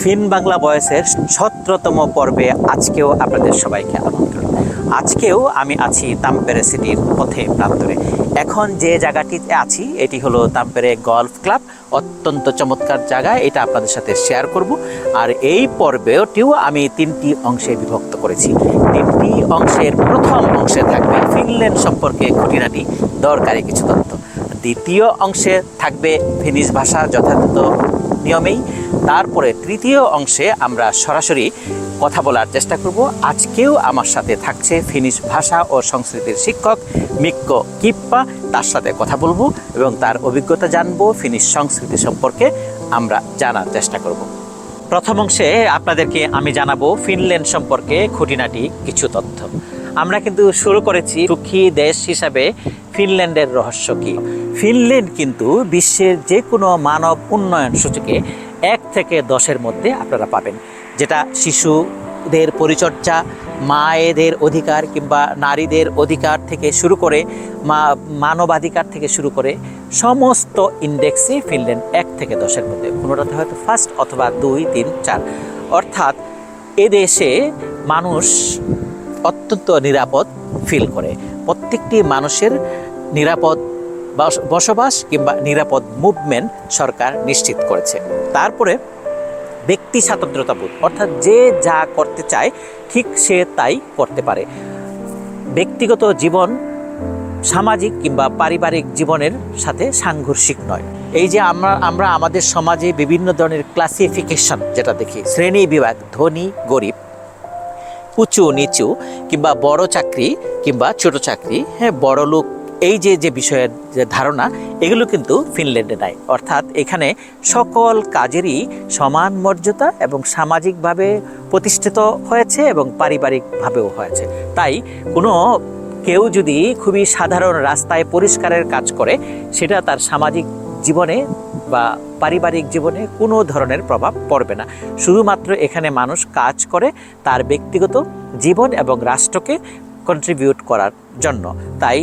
ফিন বাংলা ভয়েসের 17তম পর্বে আজকেও আপনাদের সবাইকে আমন্ত্রণ। আজকেও আমি আছি তাম্পেরে সিটির পথে প্রান্তরে। এখন যে জায়গাটিতে আছি এটি হলো তাম্পেরে গলফ ক্লাব। অত্যন্ত চমৎকার জায়গা, এটা আপনাদের সাথে শেয়ার করব। আর এই পর্বেটিও আমি 3টি অংশে বিভক্ত করেছি। 3টি অংশের প্রথম অংশে থাকবে ফিনল্যান্ড সম্পর্কে খুঁটিনাটি দরকারি কিছু তথ্য। দ্বিতীয় অংশে থাকবে ফিনিশ ভাষা যথাযথ নিয়মেই। তারপরে তৃতীয় অংশে আমরা সরাসরি কথা বলার চেষ্টা করব। আজকেও আমার সাথে থাকছে ফিনিশ ভাষা ও সংস্কৃতির শিক্ষক মিক্কো কিপ্পা। তার সাথে কথা বলবো এবং তার অভিজ্ঞতা জানবো, ফিনিশ সংস্কৃতি সম্পর্কে আমরা জানার চেষ্টা করব। প্রথম অংশে আপনাদেরকে আমি জানাবো ফিনল্যান্ড সম্পর্কে খুঁটিনাটি কিছু তথ্য। আমরা কিন্তু শুরু করেছি সুখী দেশ হিসাবে ফিনল্যান্ডের রহস্য কী। ফিনল্যান্ড কিন্তু বিশ্বের যে কোনো মানব উন্নয়ন সূচকে 1 থেকে 10-এর মধ্যে আপনারা পাবেন, যেটা শিশুদের পরিচর্যা, মায়েদের অধিকার কিংবা নারীদের অধিকার থেকে শুরু করে মানবাধিকার থেকে শুরু করে সমস্ত ইন্ডেক্সে ফিনল্যান্ড 1 থেকে 10-এর মধ্যে, কোনোটাতে হয়তো ফার্স্ট অথবা 2, 3, 4। অর্থাৎ এদেশে মানুষ অত্যন্ত নিরাপদ ফিল করে। প্রত্যেকটি মানুষের নিরাপদ বসবাস কিংবা নিরাপদ মুভমেন্ট সরকার নিশ্চিত করেছে। তারপরে ব্যক্তি স্বাতন্ত্র্যতাবোধ, অর্থাৎ যে যা করতে চায় ঠিক সে তাই করতে পারে। ব্যক্তিগত জীবন সামাজিক কিংবা পারিবারিক জীবনের সাথে সাংঘর্ষিক নয়। এই যে আমরা আমাদের সমাজে বিভিন্ন ধরনের ক্লাসিফিকেশন যেটা দেখি, শ্রেণী বিভাগ, ধনী গরিব, উঁচু নিচু কিংবা বড় চাকরি কিংবা ছোট চাকরি, বড় লোক, এই যে বিষয়ের যে ধারণা, এগুলো কিন্তু ফিনল্যান্ডে নাই। অর্থাৎ এখানে সকল কাজেরই সমান মর্যাদা এবং সামাজিকভাবে প্রতিষ্ঠিত হয়েছে এবং পারিবারিকভাবেও হয়েছে। তাই কেউ যদি খুবই সাধারণ রাস্তায় পরিষ্কারের কাজ করে, সেটা তার সামাজিক জীবনে বা পারিবারিক জীবনে কোনো ধরনের প্রভাব পড়বে না। শুধুমাত্র এখানে মানুষ কাজ করে তার ব্যক্তিগত জীবন এবং রাষ্ট্রকে কন্ট্রিবিউট করার জন্য। তাই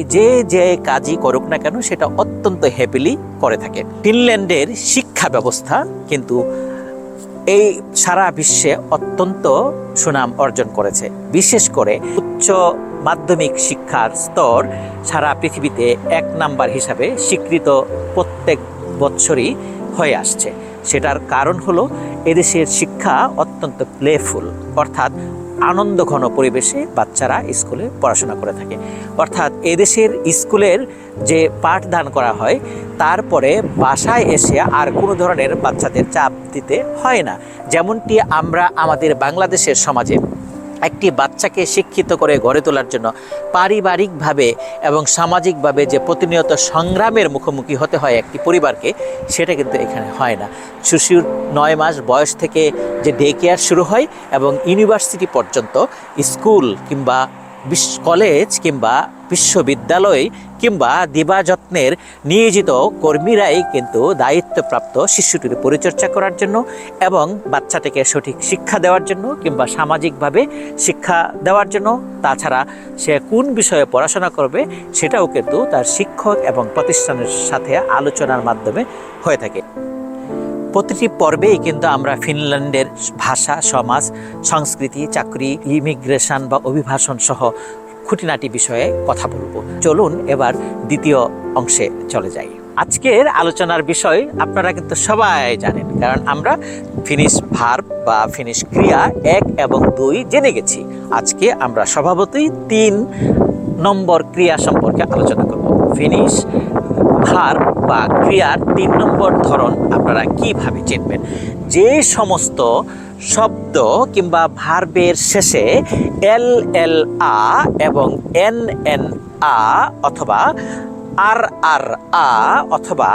যে কাজই করুক না কেন সেটা অত্যন্ত হ্যাপিলি করে থাকে। ফিনল্যান্ডের শিক্ষা ব্যবস্থা কিন্তু এই সারা বিশ্বে অত্যন্ত সুনাম অর্জন করেছে। বিশেষ করে উচ্চ মাধ্যমিক শিক্ষার স্তর সারা পৃথিবীতে 1 নাম্বার হিসাবে স্বীকৃত প্রত্যেক বছরই হয়ে আসছে। সেটার কারণ হলো এদেশের শিক্ষা অত্যন্ত প্লেফুল, অর্থাৎ আনন্দঘন পরিবেশে বাচ্চারা স্কুলে পড়াশোনা করে থাকে। অর্থাৎ এদেশের স্কুলের যে পাঠদান করা হয়, তারপরে বাসায় এসে আর কোনো ধরনের বাচ্চাদের চাপ দিতে হয় না। যেমনটি আমরা আমাদের বাংলাদেশের সমাজে একটি বাচ্চাকে শিক্ষিত করে গড়ে তোলার জন্য পারিবারিকভাবে এবং সামাজিকভাবে যে প্রতিনিয়ত সংগ্রামের মুখোমুখি হতে হয় একটি পরিবারকে, সেটা কিন্তু এখানে হয় না। শিশুর 9 মাস বয়স থেকে যে ডে কেয়ার শুরু হয় এবং ইউনিভার্সিটি পর্যন্ত স্কুল কিংবা কলেজ কিংবা বিশ্ববিদ্যালয় কিংবা দিবাযত্নের নিয়োজিত কর্মীরাই কিন্তু দায়িত্বপ্রাপ্ত শিশুটির পরিচর্যা করার জন্য এবং বাচ্চাটিকে সঠিক শিক্ষা দেওয়ার জন্য কিংবা সামাজিকভাবে শিক্ষা দেওয়ার জন্য। তাছাড়া সে কোন বিষয়ে পড়াশোনা করবে সেটাও কিন্তু তার শিক্ষক এবং প্রতিষ্ঠানের সাথে আলোচনার মাধ্যমে হয়ে থাকে। প্রতিটি পর্বেই কিন্তু আমরা ফিনল্যান্ডের ভাষা, সমাজ, সংস্কৃতি, চাকরি, ইমিগ্রেশন বা অভিবাসন সহ খুঁটিনাটি বিষয়ে কথা বলবো। চলুন এবার দ্বিতীয় অংশে চলে যাই। আজকের আলোচনার বিষয় আপনারা কিন্তু সবাই জানেন, কারণ আমরা ফিনিশ ভার্ব বা ফিনিশ ক্রিয়া 1 এবং 2 জেনে গেছি। আজকে আমরা স্বভাবতই 3 নম্বর ক্রিয়া সম্পর্কে আলোচনা করব। ফিনিশ ভার্ব বা ক্রিয়ার 3 নম্বর ধরন আপনারা কিভাবে চিনবেন? যে সমস্ত শব্দ কিংবা ভার্বের শেষে LLA এবং NNA অথবা RRA অথবা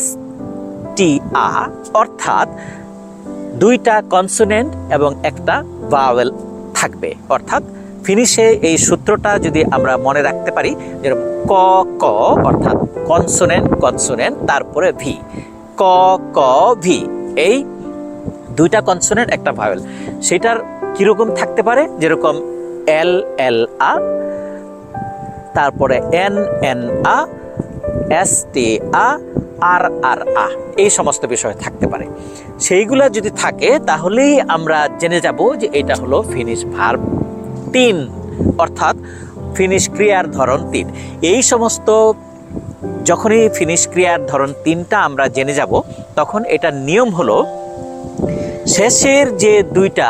STA, অর্থাৎ 2টা কনসোনেন্ট এবং একটা ভাওয়েল থাকবে। অর্থাৎ ফিনিশে এই সূত্রটা যদি আমরা মনে রাখতে পারি, যেরকম ক অর্থাৎ কনসোনেন্ট তারপরে ভি, ক ভি, এই 2টা কনসোনেন্ট একটা ভাওয়েল। সেটার কীরকম থাকতে পারে? যেরকম LLA, তারপরে NNA, STA, আর আর আ এই সমস্ত বিষয় থাকতে পারে। সেইগুলা যদি থাকে তাহলেই আমরা জেনে যাব যে এটা হলো ফিনিশ ভার্ব 3, অর্থাৎ ফিনিশ ক্রিয়ার ধরন 3। এই সমস্ত যখনই ফিনিশ ক্রিয়ার ধরন 3টা আমরা জেনে যাব, তখন এটার নিয়ম হলো শেষের যে দুইটা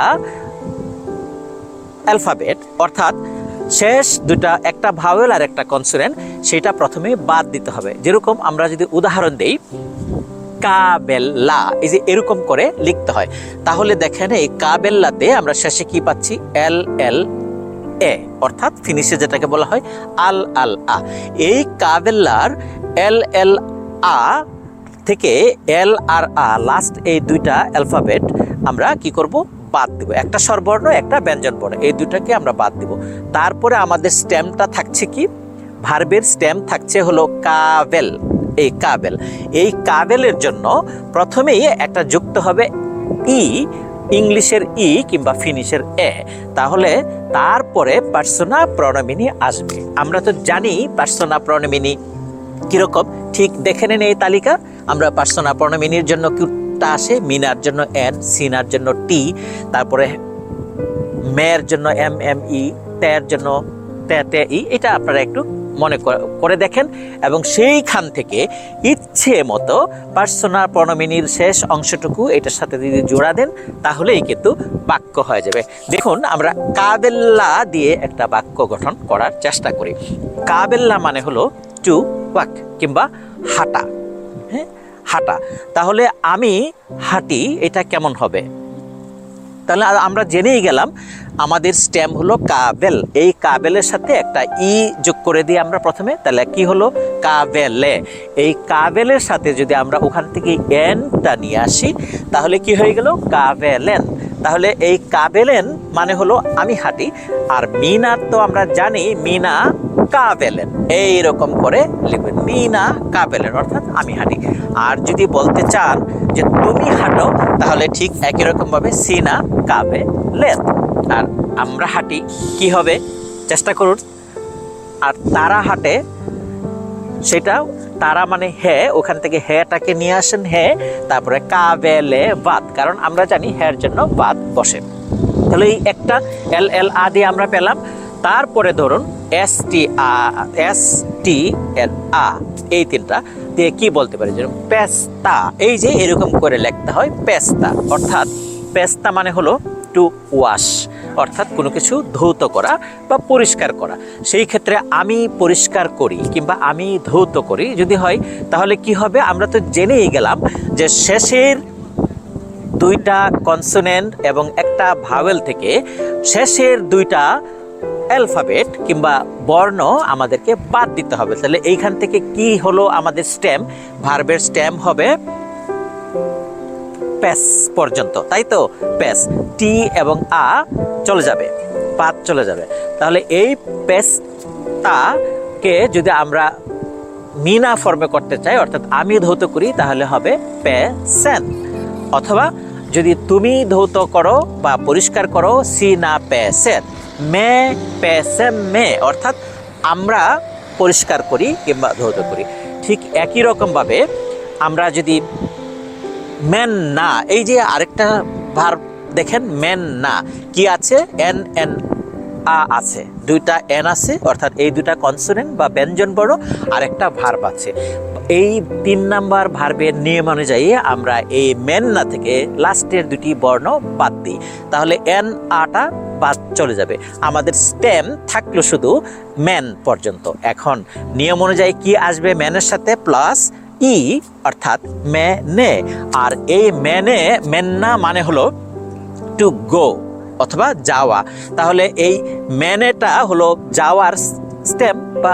অ্যালফাবেট, অর্থাৎ শেষ দুটা, একটা ভাওয়েল আর একটা কনসোনেন্ট, সেটা প্রথমে বাদ দিতে হবে। যেরকম আমরা যদি উদাহরণ দেই, কাবেল্লা, এই যে এরকম করে লিখতে হয়। তাহলে দেখেন এই কাবেল্লাতে আমরা শেষে কি পাচ্ছি? এল এল এ, অর্থাৎ ফিনিশে যেটাকে বলা হয় আল আল আ। এই কাবেল্লার এল এল আ থেকে এল আর আ, লাস্ট এই দুইটা অ্যালফাবেট আমরা কি করব? বাদ দিব। একটা স্বরবর্ণ, একটা ব্যঞ্জন বর্ণ, এই দুটাকে আমরা বাদ দিব। তারপরে আমাদের স্টেমটা থাকছে কি? ভার্বের স্টেম থাকছে হলো কাবেল। এই কাবেল, এই কাবেলের জন্য প্রথমেই একটা যুক্ত হবে ই, ইংলিশের ই কিংবা ফিনিশের এ। তাহলে তারপরে পার্সোনা প্রনোমিনি আসবে। আমরা তো জানি পার্সোনা প্রনোমিনি কিরকম, ঠিক দেখে নেন এই তালিকা। আমরা পার্সোনা প্রনোমিনির জন্য টা আসে, মিনার জন্য এন, সিনার জন্য টি, তারপরে মেয়ের জন্য এম এম ই, তের জন্য তে তে ই। এটা আপনারা একটু মনে করে দেখেন, এবং সেইখান থেকে ইচ্ছে মতো পার্সোনা প্রনোমিনির শেষ অংশটুকু এটার সাথে যদি জোড়া দেন, তাহলেই কিন্তু বাক্য হয়ে যাবে। দেখুন, আমরা কাবেল্লা দিয়ে একটা বাক্য গঠন করার চেষ্টা করি। কাবেল্লা মানে হলো টু ওয়াক কিংবা হাঁটা। হ্যাঁ, হাঁটা। তাহলে আমি হাঁটি, এটা কেমন হবে? তাহলে আমরা জেনেই গেলাম আমাদের স্টেম হলো কাবেল। এই কাবেলের সাথে একটা ই যোগ করে দিই আমরা প্রথমে, তাহলে কি হলো? কাবেলে। এই কাবেলের সাথে যদি আমরা ওখান থেকে এনটা নিয়ে আসি, তাহলে কি হয়ে গেল? কাবেলেন। তাহলে এই কাবেলেন মানে হলো আমি হাঁটি। আর মিনার তো আমরা জানি মিনা কাবেলেন, এইরকম করে লিখবেন, মিনা কাবেলেন, অর্থাৎ আমি হাঁটি। আর যদি বলতে চান যে তুমি হাঁটো, তাহলে ঠিক একই রকম ভাবে সিনা কাবেলেন। আর আমরা হাঁটি কি হবে? চেষ্টা করুন। আর তারা হাঁটে, সেটা তারা মানে হে, ওখান থেকে হেটাকে নিয়ে আসেন হে, তারপরে কাবেলে বাদ, কারণ আমরা জানি হের জন্য বাদ বসে। তাহলে এই একটা এল এল আ দিয়ে আমরা পেলাম। তারপরে ধরুন এস টি এল আ, এই তিনটা দিয়ে কি বলতে পারি? যেরকম পেস্তা, এই যে এরকম করে লিখতে হয় পেস্তা, অর্থাৎ পেস্তা মানে হলো টু ওয়াশ, অর্থাৎ কোনো কিছু ধৌত করা বা পরিষ্কার করা। সেই ক্ষেত্রে আমি পরিষ্কার করি কিংবা আমি ধৌত করি যদি হয়, তাহলে কি হবে? আমরা তো জেনেই গেলাম যে শেষের দুইটা কনসোনেন্ট এবং একটা ভাওয়েল থেকে শেষের দুইটা অ্যালফাবেট কিংবা বর্ণ আমাদেরকে বাদ দিতে হবে। তাহলে এইখান থেকে কি হলো আমাদের স্টেম? ভার্বের স্টেম হবে প্যাস পর্যন্ত, তাই তো? প্যাস, টি এবং আ চলে যাবে, পাত চলে যাবে। তাহলে এই পেস্তাকে যদি আমরা মিনা ফর্মে করতে চাই, অর্থাৎ আমি ধৌত করি, তাহলে হবে পেসেন। অথবা যদি তুমি ধৌত করো বা পরিষ্কার করো, সি না পেসেন, মে পেসেন মে, অর্থাৎ আমরা পরিষ্কার করি কিংবা ধৌত করি। ঠিক একই রকমভাবে আমরা যদি মেন না, এই যে আরেকটা ভার্ব দেখেন, মেন না কি আছে? এন এন আ আছে, দুইটা এন আছে, অর্থাৎ এই দুইটা কনসোনেন্ট বা ব্যঞ্জন বর্ণ, আর একটা ভার্ব আছে। এই 3 নাম্বার ভার্বের নিয়ম অনুযায়ী আমরা এই মেন না থেকে লাস্টের দুটি বর্ণ বাদ দিই, তাহলে এন আটা বাদ চলে যাবে। আমাদের স্টেম থাকলো শুধু মেন পর্যন্ত। এখন নিয়ম অনুযায়ী কি আসবে? মেনের সাথে প্লাস ই, অর্থাৎ মেনে। আর এই মেনে, মেন্না মানে হলো টু গো অথবা যাওয়া। তাহলে এই মেনেটা হলো যাওয়ার স্টেম বা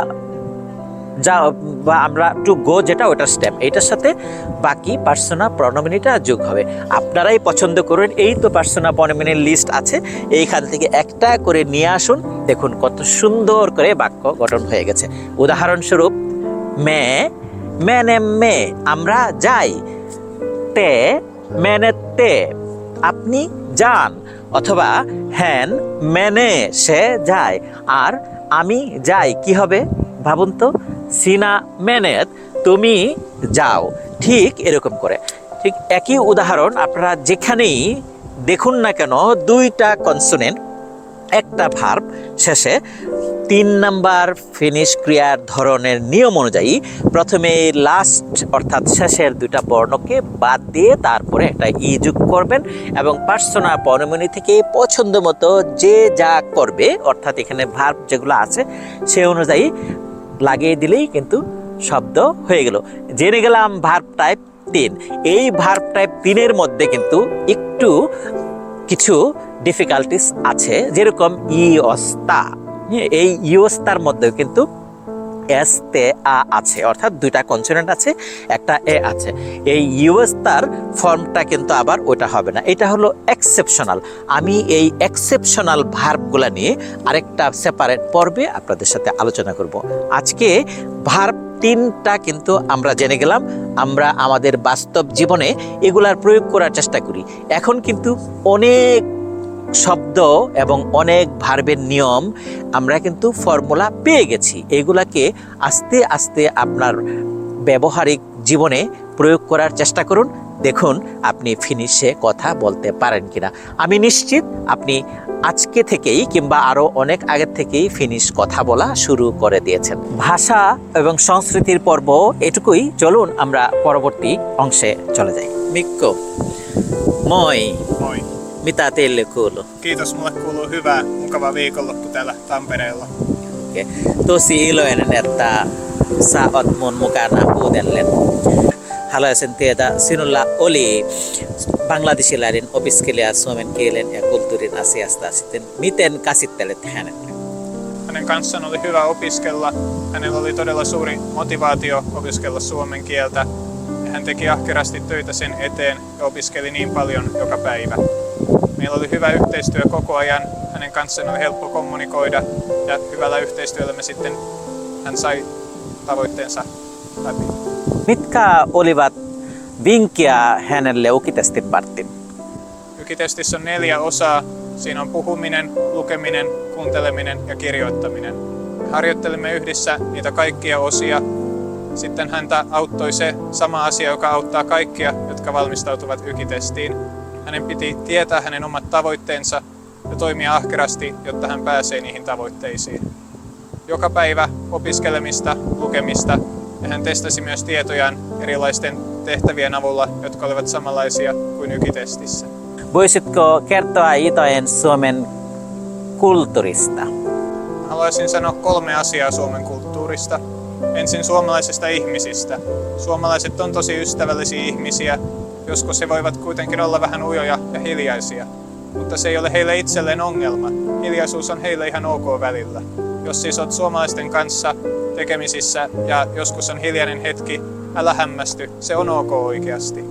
আমরা টু গো যেটা, ওটার স্টেম। এইটার সাথে বাকি পার্সোনা প্রনোমিনিটা যোগ হবে। আপনারাই পছন্দ করুন। এই তো পার্সোনা প্রনোমিনির লিস্ট আছে, এইখান থেকে একটা করে নিয়ে আসুন। দেখুন কত সুন্দর করে বাক্য গঠন হয়ে গেছে। উদাহরণস্বরূপ, মেনে মে, আমরা যাই। তে মেনে তে, আপনি যান। অথবা হ্যান মেনে, সে যায়। আর আমি যাই কি হবে? ভাবুন তো, সিনা মেনেত, তুমি যাও, ঠিক এরকম করে। ঠিক একই উদাহরণ আপনারা যেখানেই দেখুন না কেন, দুইটা কনসোনেন্ট একটা ভার্ব শেষে 3 নাম্বার ফিনিশ ক্রিয়ার ধরনের নিয়ম অনুযায়ী প্রথমে লাস্ট অর্থাৎ শেষের দুইটা বর্ণকে বাদ দিয়ে তারপরে একটা ই যোগ করবেন এবং পার্সোনাল প্রনোমিনি থেকে পছন্দ মতো যে যা করবে, অর্থাৎ এখানে ভার্ব যেগুলো আছে সে অনুযায়ী লাগিয়ে দিলেই কিন্তু শব্দ হয়ে গেল। জেনে গেলাম ভার্ব টাইপ 3। এই ভার্ব টাইপ 3-এর মধ্যে কিন্তু একটু কিছু ডিফিকাল্টিস আছে, যেরকম ইয়স্তা। এই ইয়স্তার মধ্যে কিন্তু এস তে আ আছে, অর্থাৎ দুইটা কনসোনেন্ট আছে, একটা এ আছে। এই ইয়স্তার ফর্মটা কিন্তু আবার ওটা হবে না, এটা হলো এক্সেপশনাল। আমি এই এক্সেপশনাল ভার্বগুলা নিয়ে আরেকটা সেপারেট পর্বে আপনাদের সাথে আলোচনা করব। আজকে ভার্ব 3টা কিন্তু আমরা জেনে গেলাম, আমরা আমাদের বাস্তব জীবনে এগুলার প্রয়োগ করার চেষ্টা করি। এখন কিন্তু অনেক শব্দ এবং অনেক ভার্বের নিয়ম আমরা কিন্তু ফর্মুলা পেয়ে গেছি। এগুলাকে আস্তে আস্তে আপনার ব্যবহারিক জীবনে প্রয়োগ করার চেষ্টা করুন, দেখুন আপনি ফিনিশে কথা বলতে পারেন কিনা। আমি নিশ্চিত আপনি আজকে থেকেই কিংবা আরো অনেক আগের থেকেই ফিনিশ কথা বলা শুরু করে দিয়েছেন। ভাষা এবং সংস্কৃতির পর্ব এটুকুই। চলুন আমরা পরবর্তী অংশে চলে যাই। Mikko, moi. Moi. Mitä teille kuuluu? Kiitos, mulle kuuluu hyvää, mukava viikonloppu täällä Tampereella. Okay. Tosi iloinen, että sä oot mun mukana uudelleen. Haluaisin tietää, sinulla oli bangladesilainen opiskelija suomen kielen ja kulttuurin asiasta. Sitten miten käsittelet hänet? Hänen kanssaan oli hyvä opiskella. Hänellä oli todella suuri motivaatio opiskella suomen kieltä. Ja hän teki ahkerasti töitä sen eteen ja opiskeli niin paljon joka päivä. Meillä oli hyvä yhteistyö koko ajan. Hänen kanssaan oli helppo kommunikoida ja hyvällä yhteistyöllä me sitten hän sai tavoitteensa läpi. Mitkä olivat vinkkiä hänelle ukitestin varten? Ykitestissä on 4 osaa. Siinä on puhuminen, lukeminen, kuunteleminen ja kirjoittaminen. Harjoittelimme yhdessä niitä kaikkia osia. Sitten häntä auttoi se sama asia, joka auttaa kaikkia, jotka valmistautuvat ykitestiin. Hänen piti tietää hänen omat tavoitteensa ja toimia ahkerasti, jotta hän pääsee niihin tavoitteisiin. Joka päivä opiskelemista, lukemista ja hän testasi myös tietojaan erilaisten tehtävien avulla, jotka olivat samanlaisia kuin ykitestissä. Voisitko kertoa jotain Suomen kulttuurista? Haluaisin sanoa 3 asiaa Suomen kulttuurista. Ensin suomalaisista ihmisistä. Suomalaiset on tosi ystävällisiä ihmisiä. Joskus he voivat kuitenkin olla vähän ujoja ja hiljaisia. Mutta se ei ole heille itselleen ongelma. Hiljaisuus on heille ihan ok välillä. Jos siis olet suomalaisten kanssa tekemisissä ja joskus on hiljainen hetki, älä hämmästy. Se on ok oikeasti.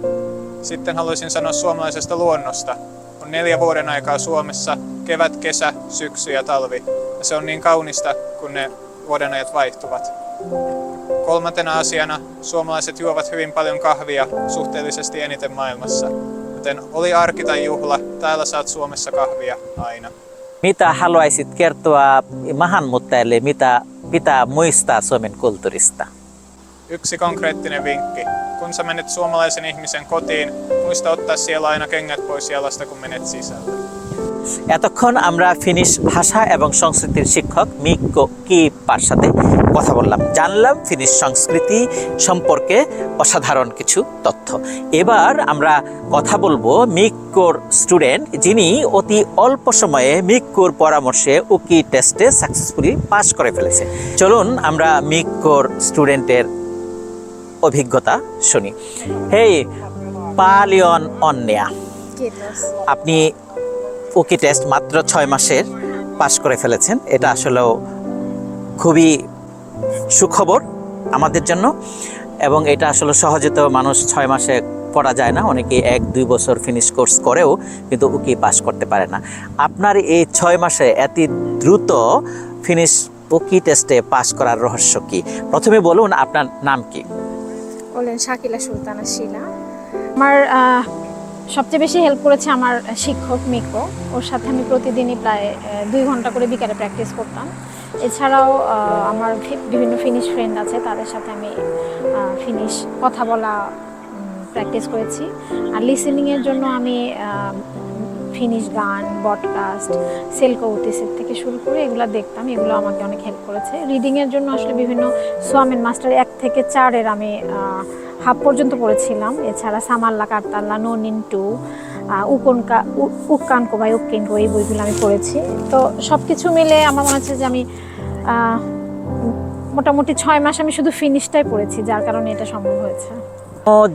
Sitten haluaisin sanoa suomalaisesta luonnosta. On 4 vuoden aikaa Suomessa, kevät, kesä, syksy ja talvi. Ja se on niin kaunista, kun ne vuodenajat vaihtuvat. 3. asiana suomalaiset juovat hyvin paljon kahvia, suhteellisesti eniten maailmassa. Joten oli arki tai juhla, täällä saat Suomessa kahvia aina. Mitä haluaisit kertoa maahanmuuttajille, mitä pitää muistaa Suomen kulttuurista? Yksi konkreettinen vinkki. Kun sä menet suomalaisen ihmisen kotiin, muista ottaa siellä aina kengät pois jalasta, kun menet sisälle. এতক্ষণ আমরা finish ভাষা এবং সংস্কৃতির শিক্ষক Mikko keeper সাথে কথা বললাম, জানলাম ফিনিশ সংস্কৃতি সম্পর্কে অসাধারণ কিছু তথ্য। এবার আমরা কথা বলবো মিক্কোর স্টুডেন্ট, যিনি অতি অল্প সময়ে মিক্কোর পরামর্শে উকি টেস্টে সাকসেসফুলি পাস করে ফেলেছে। চলুন আমরা মিক্কোর স্টুডেন্টের অভিজ্ঞতা শুনি। হেই পালিয়ন অন্যা, আপনি উকি টেস্ট মাত্র 6 মাসের পাশ করে ফেলেছেন। এটা আসলেও খুবই সুখবর আমাদের জন্য, এবং এটা আসলে সহজে তো মানুষ 6 মাসে পড়া যায় না, অনেকে 1-2 বছর ফিনিশ কোর্স করেও কিন্তু উকি পাস করতে পারে না। আপনার এই 6 মাসে এত দ্রুত ফিনিশ উকি টেস্টে পাস করার রহস্য কি? প্রথমে বলুন আপনার নাম কি? বলেন শাকিলা সুলতানা শিলা। আমার সবচেয়ে বেশি হেল্প করেছে আমার শিক্ষক মিকো। ওর সাথে আমি প্রতিদিনই প্রায় 2 ঘন্টা করে বিকালে প্র্যাকটিস করতাম। এছাড়াও আমার বিভিন্ন ফিনিশ ফ্রেন্ড আছে, তাদের সাথে আমি ফিনিশ কথা বলা প্র্যাকটিস করেছি। আর লিসেনিংয়ের জন্য আমি ফিনিশ গান, বডকাস্ট, সেলকো ওটিসের থেকে শুরু করে এগুলো দেখতাম, এগুলো আমাকে অনেক হেল্প করেছে। রিডিংয়ের জন্য আসলে বিভিন্ন সোয়ামেন মাস্টার 1 থেকে 4 আমি হাফ পর্যন্ত পড়েছিলাম। এছাড়া সামাল্লা কারতাল্লা, নোনিন 2, উক্কানকো বা উক্কিনকো, এই বইগুলো আমি পড়েছি। তো সব কিছু মিলে আমার মনে হচ্ছে যে আমি মোটামুটি 6 মাস আমি শুধু ফিনিশটাই পড়েছি, যার কারণে এটা সম্ভব হয়েছে।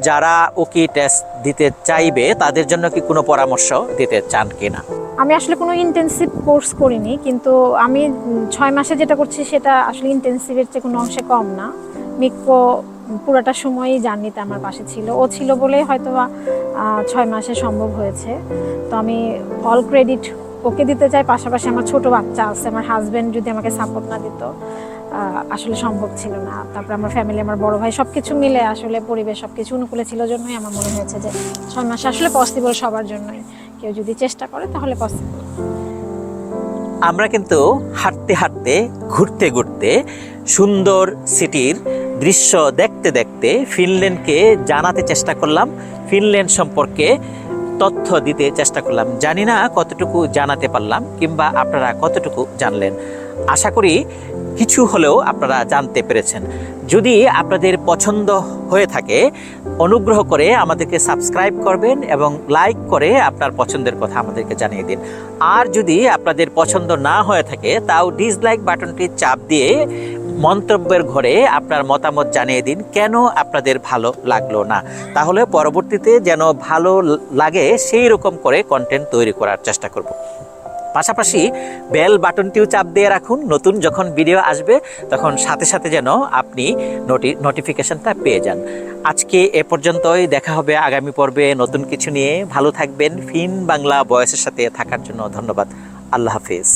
যারা ওকি টেস্ট দিতে চাইবে তাদের জন্য কি কোনো পরামর্শ দিতে চান কিনা? আমি আসলে কোনো ইন্টেনসিভ কোর্স করিনি, কিন্তু আমি 6 মাসে যেটা করছি সেটা আসলে ইন্টেনসিভের চেয়ে কোনো অংশে কম না। মিকো পুরোটা সময়ই জার্নিতে আমার পাশে ছিল, ও ছিল বলেই হয়তো 6 মাসে সম্ভব হয়েছে। তো আমি অল ক্রেডিট ওকে দিতে চাই। পাশাপাশি আমার ছোট বাচ্চা আছে, আমার হাজব্যান্ড যদি আমাকে সাপোর্ট না দিত আসলে সম্ভব ছিল না। তারপর আমার ফ্যামিলি, আমার বড় ভাই, সব কিছু মিলে আসলে পরিবেশ সব কিছু অনুকূলে ছিল জন্যই আমার মনে হয়েছে যে 6 মাসে আসলে পসিবল সবার জন্যই। কেউ যদি চেষ্টা করে তাহলে পসিবল। আমরা কিন্তু হাঁটতে হাঁটতে, ঘুরতে ঘুরতে, সুন্দর সিটির দৃশ্য দেখতে দেখতে ফিনল্যান্ডকে জানাতে চেষ্টা করলাম, ফিনল্যান্ড সম্পর্কে তথ্য দিতে চেষ্টা করলাম। জানি না কতটুকু জানাতে পারলাম কিংবা আপনারা কতটুকু জানলেন। আশা করি কিছু হলেও আপনারা জানতে পেরেছেন। যদি আপনাদের পছন্দ হয়ে থাকে অনুগ্রহ করে আমাদেরকে সাবস্ক্রাইব করবেন এবং লাইক করে আপনার পছন্দের কথা আমাদেরকে জানিয়ে দিন। আর যদি আপনাদের পছন্দ না হয়ে থাকে তাও ডিসলাইক বাটনটি চাপ দিয়ে মন্তব্যের ঘরে আপনার মতামত জানিয়ে দিন, কেন আপনাদের ভালো লাগলো না। তাহলে পরবর্তীতে যেন ভালো লাগে সেই রকম করে কন্টেন্ট তৈরি করার চেষ্টা করব। পাশাপাশি বেল বাটনটিও চাপ দিয়ে রাখুন, নতুন যখন ভিডিও আসবে তখন সাথে সাথে যেন আপনি নোটিফিকেশনটা পেয়ে যান। আজকে এ পর্যন্তই, দেখা হবে আগামী পর্বে নতুন কিছু নিয়ে। ভালো থাকবেন। ফিন বাংলা ভয়েসের সাথে থাকার জন্য ধন্যবাদ। আল্লাহ হাফিজ।